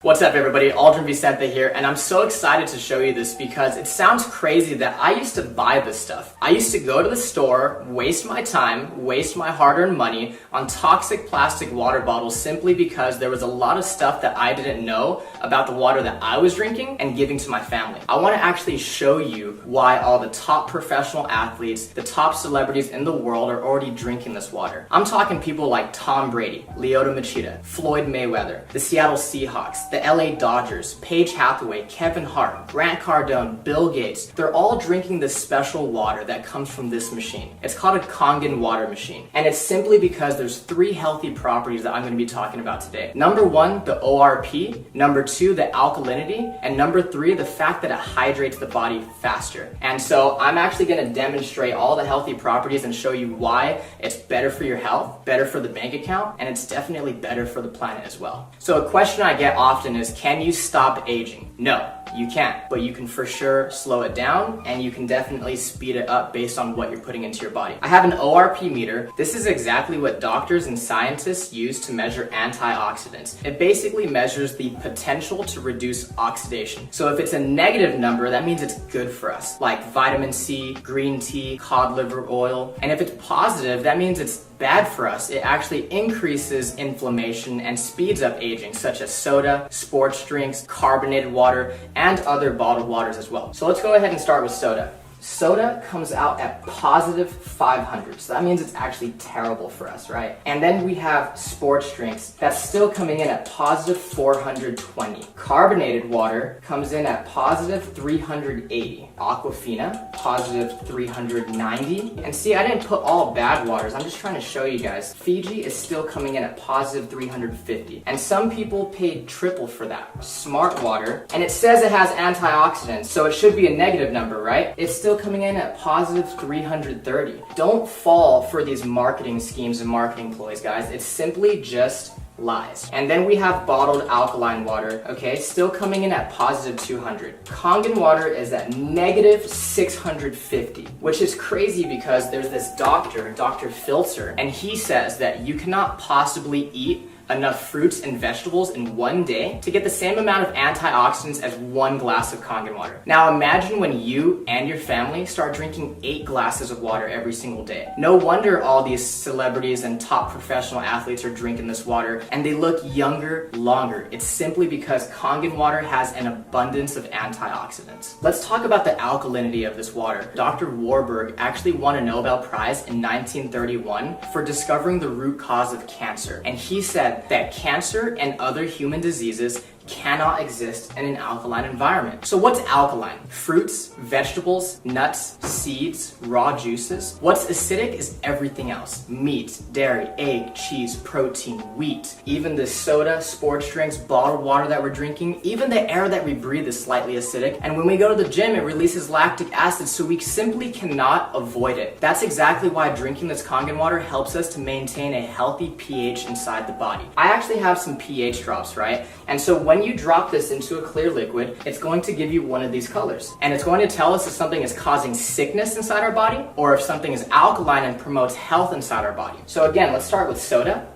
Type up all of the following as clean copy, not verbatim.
What's up everybody, Aldrin Vicente here, and I'm so excited to show you this because it sounds crazy that I used to buy this stuff. I used to go to the store, waste my time, waste my hard-earned money on toxic plastic water bottles simply because there was a lot of stuff that I didn't know about the water that I was drinking and giving to my family. I want to actually show you why all the top professional athletes, the top celebrities in the world are already drinking this water. I'm talking people like Tom Brady, Lyoto Machida, Floyd Mayweather, the Seattle Seahawks, the LA Dodgers, Paige Hathaway, Kevin Hart, Grant Cardone, Bill Gates. They're all drinking this special water that comes from this machine. It's called a Kangen water machine. And it's simply because there's 3 healthy properties that I'm going to be talking about today. Number 1, the ORP. Number 2, the alkalinity. And number 3, the fact that it hydrates the body faster. And so I'm actually going to demonstrate all the healthy properties and show you why it's better for your health, better for the bank account, and it's definitely better for the planet as well. So a question I get often is, can you stop aging? No, you can't, but you can for sure slow it down and you can definitely speed it up based on what you're putting into your body. I have an ORP meter. This is exactly what doctors and scientists use to measure antioxidants. It basically measures the potential to reduce oxidation. So if it's a negative number, that means it's good for us, like vitamin C, green tea, cod liver oil. And if it's positive, that means it's bad for us. It actually increases inflammation and speeds up aging, such as soda, sports drinks, carbonated water, and other bottled waters as well. So let's go ahead and start with soda. Soda comes out at positive 500, so that means it's actually terrible for us, right? And then we have sports drinks that's still coming in at positive 420. Carbonated water comes in at positive 380. Aquafina, positive 390. And see, I didn't put all bad waters, I'm just trying to show you guys. Fiji is still coming in at positive 350. And some people paid triple for that. Smart water, and it says it has antioxidants, so it should be a negative number, right? It's still coming in at positive 330. Don't fall for these marketing schemes and marketing ploys, guys. It's simply just lies. And then we have bottled alkaline water, okay, still coming in at positive 200. Kangen water is at negative 650, which is crazy because there's this doctor, Dr. Filter, and he says that you cannot possibly eat enough fruits and vegetables in one day to get the same amount of antioxidants as 1 glass of Kangen water. Now imagine when you and your family start drinking 8 glasses of water every single day. No wonder all these celebrities and top professional athletes are drinking this water and they look younger longer. It's simply because Kangen water has an abundance of antioxidants. Let's talk about the alkalinity of this water. Dr. Warburg actually won a Nobel Prize in 1931 for discovering the root cause of cancer, and he said that cancer and other human diseases cannot exist in an alkaline environment. So what's alkaline? Fruits, vegetables, nuts, seeds, raw juices. What's acidic is everything else. Meat, dairy, egg, cheese, protein, wheat. Even the soda, sports drinks, bottled water that we're drinking, even the air that we breathe is slightly acidic. And when we go to the gym, it releases lactic acid, so we simply cannot avoid it. That's exactly why drinking this Kangen water helps us to maintain a healthy pH inside the body. I actually have some pH drops, right? And so when you drop this into a clear liquid, it's going to give you one of these colors. And it's going to tell us if something is causing sickness inside our body or if something is alkaline and promotes health inside our body. So again, let's start with soda,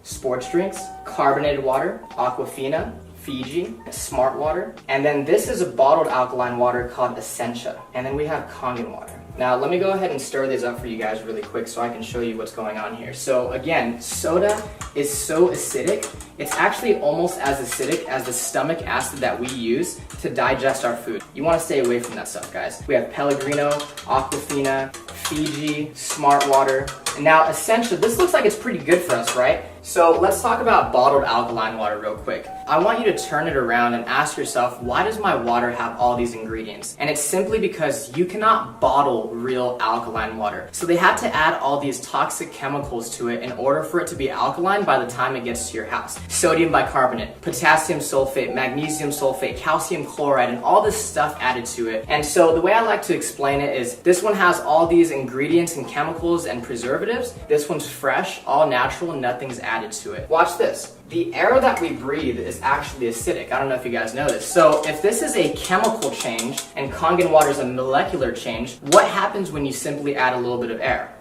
sports drinks, carbonated water, Aquafina, Fiji, Smart water, and then this is a bottled alkaline water called Essentia. And then we have Kangen water. Now let me go ahead and stir these up for you guys really quick so I can show you what's going on here. So again, soda is so acidic, it's actually almost as acidic as the stomach acid that we use to digest our food. You want to stay away from that stuff, guys. We have Pellegrino, Aquafina, Fiji, Smart water, and now Essentia. This looks like it's pretty good for us, right? So let's talk about bottled alkaline water real quick. I want you to turn it around and ask yourself, why does my water have all these ingredients? And it's simply because you cannot bottle real alkaline water. So they had to add all these toxic chemicals to it in order for it to be alkaline by the time it gets to your house. Sodium bicarbonate, potassium sulfate, magnesium sulfate, calcium chloride, and all this stuff added to it. And so the way I like to explain it is this one has all these ingredients and chemicals and preservatives. This one's fresh, all natural, and nothing's added to it. Watch this. The air that we breathe is actually acidic. I don't know if you guys know this. So if this is a chemical change and Kangen water is a molecular change, what happens when you simply add a little bit of air?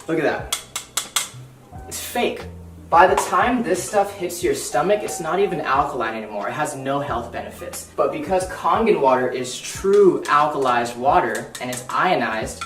Look at that. It's fake. By the time this stuff hits your stomach, it's not even alkaline anymore. It has no health benefits. But because Kangen water is true alkalized water and it's ionized,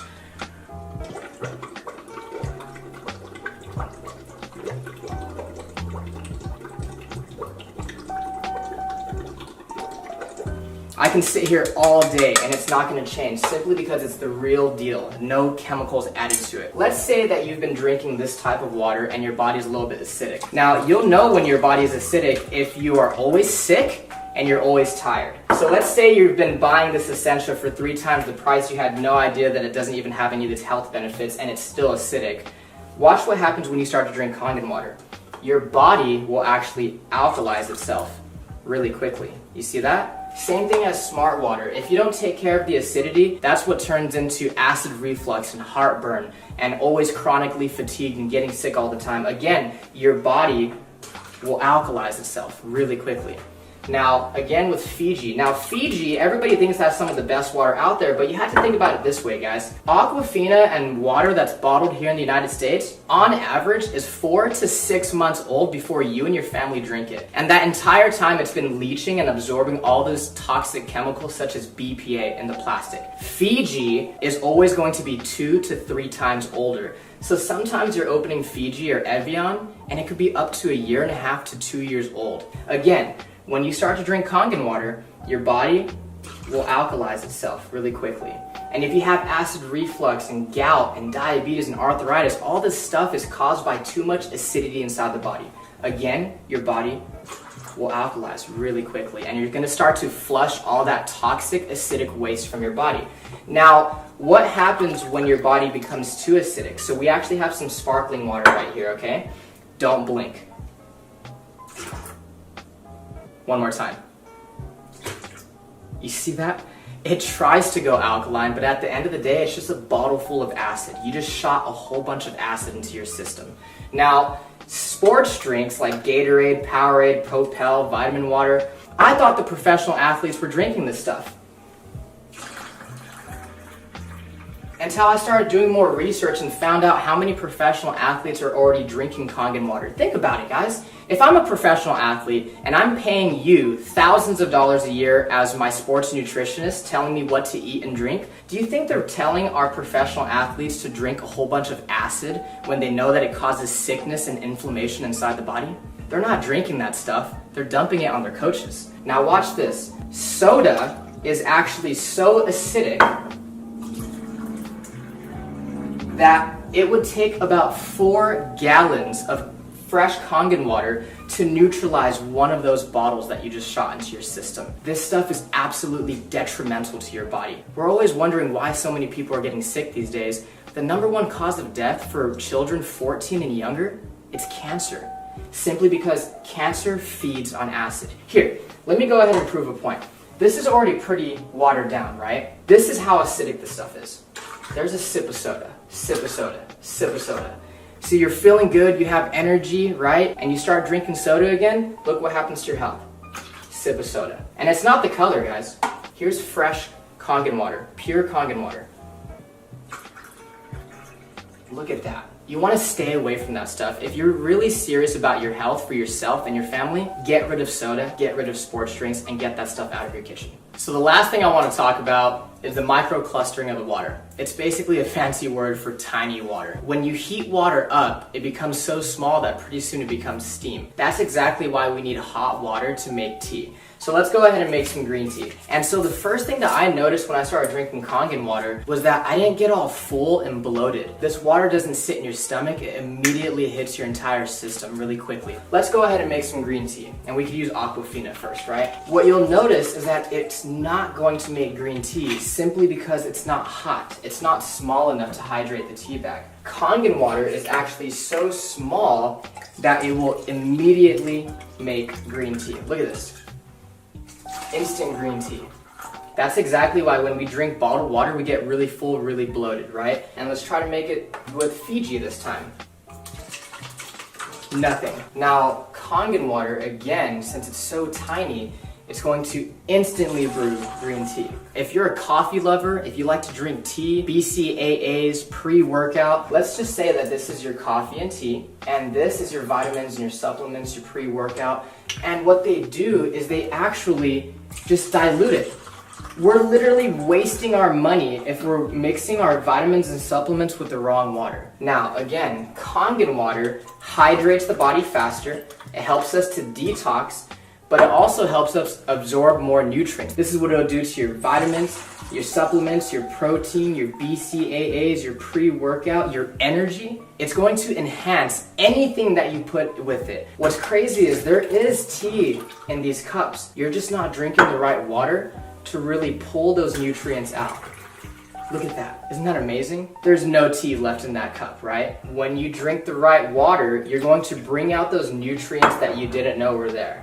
I can sit here all day and it's not going to change simply because it's the real deal. No chemicals added to it. Let's say that you've been drinking this type of water and your body's a little bit acidic. Now, you'll know when your body is acidic if you are always sick and you're always tired. So let's say you've been buying this Essentia for 3 times the price. You had no idea that it doesn't even have any of its health benefits and it's still acidic. Watch what happens when you start to drink Kangen water. Your body will actually alkalize itself really quickly. You see that? Same thing as smart water. If you don't take care of the acidity, that's what turns into acid reflux and heartburn and always chronically fatigued and getting sick all the time. Again, your body will alkalize itself really quickly. Now, again with Fiji. Now, Fiji, everybody thinks that's some of the best water out there, but you have to think about it this way, guys. Aquafina and water that's bottled here in the United States, on average, is 4 to 6 months old before you and your family drink it. And that entire time, it's been leaching and absorbing all those toxic chemicals such as BPA in the plastic. Fiji is always going to be 2 to 3 times older. So sometimes you're opening Fiji or Evian, and it could be up to 1.5 to 2 years old. Again, when you start to drink Kangen water, your body will alkalize itself really quickly. And if you have acid reflux and gout and diabetes and arthritis, all this stuff is caused by too much acidity inside the body. Again, your body will alkalize really quickly and you're gonna start to flush all that toxic acidic waste from your body. Now, what happens when your body becomes too acidic? So we actually have some sparkling water right here, okay? Don't blink. One more time. You see that? It tries to go alkaline, but at the end of the day, it's just a bottle full of acid. You just shot a whole bunch of acid into your system. Now, sports drinks like Gatorade, Powerade, Propel, vitamin water, I thought the professional athletes were drinking this stuff. Until I started doing more research and found out how many professional athletes are already drinking Kangen water. Think about it, guys. If I'm a professional athlete and I'm paying you thousands of dollars a year as my sports nutritionist telling me what to eat and drink, do you think they're telling our professional athletes to drink a whole bunch of acid when they know that it causes sickness and inflammation inside the body? They're not drinking that stuff. They're dumping it on their coaches. Now watch this. Soda is actually so acidic that it would take about 4 gallons of fresh Kangen water to neutralize one of those bottles that you just shot into your system. This stuff is absolutely detrimental to your body. We're always wondering why so many people are getting sick these days. The #1 cause of death for children 14 and younger, it's cancer. Simply because cancer feeds on acid. Here, let me go ahead and prove a point. This is already pretty watered down, right? This is how acidic this stuff is. There's a sip of soda, sip of soda, sip of soda. So you're feeling good, you have energy, right? And you start drinking soda again, look what happens to your health. Sip of soda. And it's not the color, guys. Here's fresh Kangen water, pure Kangen water. Look at that. You want to stay away from that stuff. If you're really serious about your health for yourself and your family, get rid of soda, get rid of sports drinks, and get that stuff out of your kitchen. So the last thing I want to talk about is the microclustering of the water. It's basically a fancy word for tiny water. When you heat water up, it becomes so small that pretty soon it becomes steam. That's exactly why we need hot water to make tea. So let's go ahead and make some green tea. And so the first thing that I noticed when I started drinking Kangen water was that I didn't get all full and bloated. This water doesn't sit in your stomach, it immediately hits your entire system really quickly. Let's go ahead and make some green tea. And we could use Aquafina first, right? What you'll notice is that it's not going to make green tea simply because it's not hot. It's not small enough to hydrate the tea bag. Kangen water is actually so small that it will immediately make green tea. Look at this. Instant green tea. That's exactly why when we drink bottled water, we get really full, really bloated, right? And let's try to make it with Fiji this time. Nothing. Now, Kangen water, again, since it's so tiny, it's going to instantly brew green tea. If you're a coffee lover, if you like to drink tea, BCAAs, pre-workout, let's just say that this is your coffee and tea, and this is your vitamins and your supplements, your pre-workout, and what they do is they actually just dilute it. We're literally wasting our money if we're mixing our vitamins and supplements with the wrong water. Now, again, Kangen water hydrates the body faster, it helps us to detox, but it also helps us absorb more nutrients. This is what it'll do to your vitamins, your supplements, your protein, your BCAAs, your pre-workout, your energy. It's going to enhance anything that you put with it. What's crazy is there is tea in these cups. You're just not drinking the right water to really pull those nutrients out. Look at that. Isn't that amazing? There's no tea left in that cup, right? When you drink the right water, you're going to bring out those nutrients that you didn't know were there.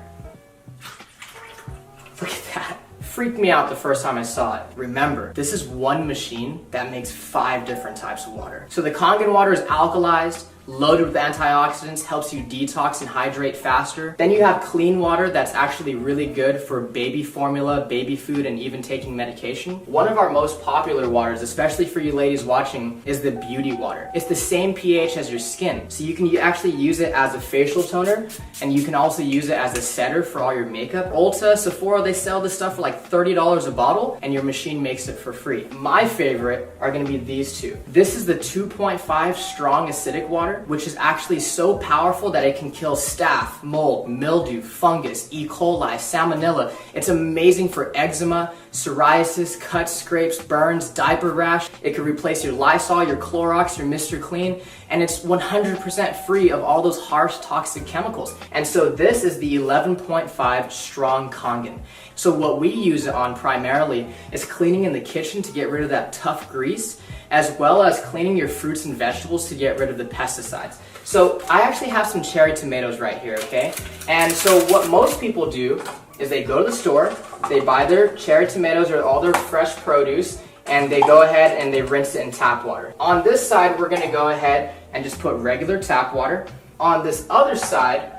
Look at that. Freaked me out the first time I saw it. Remember, this is one machine that makes 5 different types of water. So the Kangen water is alkalized, loaded with antioxidants, helps you detox and hydrate faster. Then you have clean water that's actually really good for baby formula, baby food, and even taking medication. One of our most popular waters, especially for you ladies watching, is the beauty water. It's the same pH as your skin, so you can actually use it as a facial toner, and you can also use it as a setter for all your makeup. Ulta, Sephora, they sell this stuff for like $30 a bottle, and your machine makes it for free. My favorite are gonna be these two. This is the 2.5 strong acidic water, which is actually so powerful that it can kill staph, mold, mildew, fungus, E. coli, salmonella. It's amazing for eczema, psoriasis, cuts, scrapes, burns, diaper rash. It could replace your Lysol, your Clorox, your Mr. Clean, and it's 100% free of all those harsh toxic chemicals. And so this is the 11.5 strong Kangen. So what we use it on primarily is cleaning in the kitchen to get rid of that tough grease, as well as cleaning your fruits and vegetables to get rid of the pesticides. So I actually have some cherry tomatoes right here, okay? And so what most people do is they go to the store, they buy their cherry tomatoes or all their fresh produce, and they go ahead and they rinse it in tap water. On this side, we're gonna go ahead and just put regular tap water. On this other side,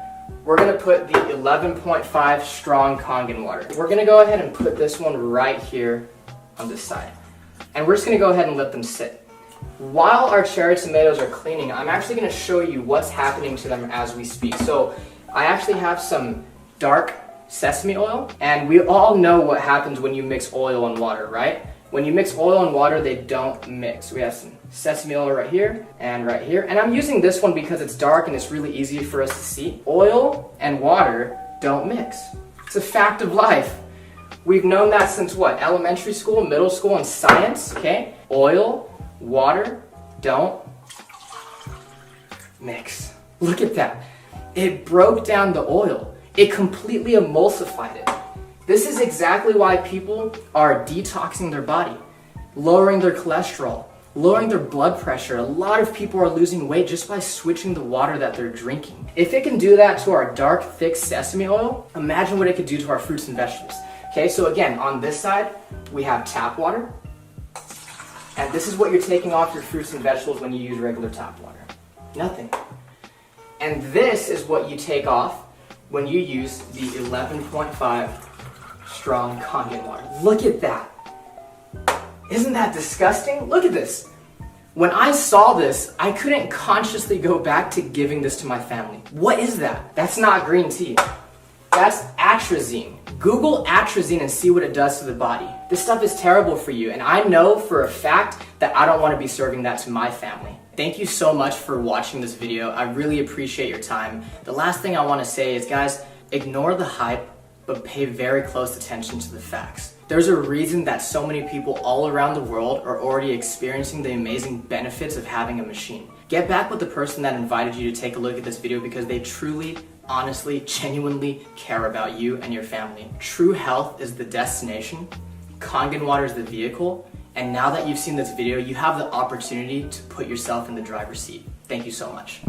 we're gonna put the 11.5 strong Kangen water. We're gonna go ahead and put this one right here on this side. And we're just gonna go ahead and let them sit. While our cherry tomatoes are cleaning, I'm actually gonna show you what's happening to them as we speak. So I actually have some dark sesame oil, and we all know what happens when you mix oil and water, right? When you mix oil and water, they don't mix. We have some sesame oil right here and right here. And I'm using this one because it's dark and it's really easy for us to see. Oil and water don't mix. It's a fact of life. We've known that since what? Elementary school, middle school, and science, okay? Oil, water, don't mix. Look at that. It broke down the oil. It completely emulsified it. This is exactly why people are detoxing their body, lowering their cholesterol, lowering their blood pressure. A lot of people are losing weight just by switching the water that they're drinking. If it can do that to our dark, thick sesame oil, imagine what it could do to our fruits and vegetables. Okay, so again, on this side, we have tap water. And this is what you're taking off your fruits and vegetables when you use regular tap water. Nothing. And this is what you take off when you use the 11.5 strong Kangen water. Look at that. Isn't that disgusting? Look at this. When I saw this, I couldn't consciously go back to giving this to my family. What is that? That's not green tea. That's atrazine. Google atrazine and see what it does to the body. This stuff is terrible for you, and I know for a fact that I don't want to be serving that to my family. Thank you so much for watching this video. I really appreciate your time. The last thing I want to say is, guys, ignore the hype, but pay very close attention to the facts. There's a reason that so many people all around the world are already experiencing the amazing benefits of having a machine. Get back with the person that invited you to take a look at this video because they truly, honestly, genuinely care about you and your family. True health is the destination, Kangen water is the vehicle, and now that you've seen this video, you have the opportunity to put yourself in the driver's seat. Thank you so much.